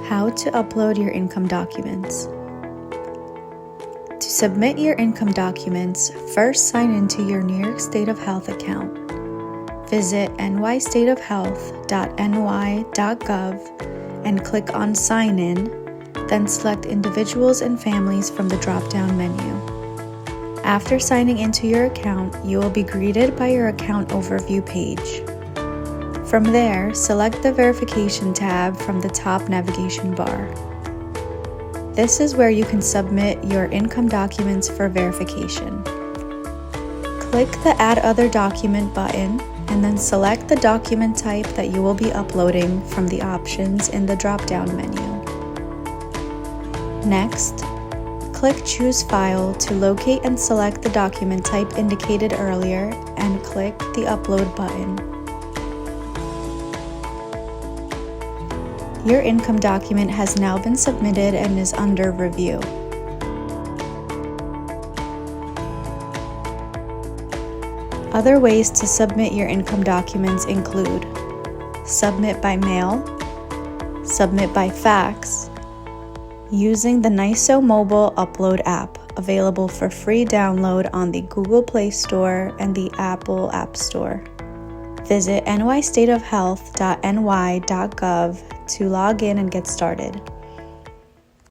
How to upload your income documents. To submit your income documents, first sign into your New York State of Health account. Visit nystateofhealth.ny.gov and click on Sign In, then select Individuals and Families from the drop-down menu. After signing into your account, you will be greeted by your account overview page. From there, select the Verification tab from the top navigation bar. This is where you can submit your income documents for verification. Click the Add Other Document button and then select the document type that you will be uploading from the options in the drop-down menu. Next, click Choose File to locate and select the document type indicated earlier and click the Upload button. Your income document has now been submitted and is under review. Other ways to submit your income documents include submit by mail, submit by fax, using the NYSO mobile upload app available for free download on the Google Play Store and the Apple App Store. Visit nystateofhealth.ny.gov to log in and get started.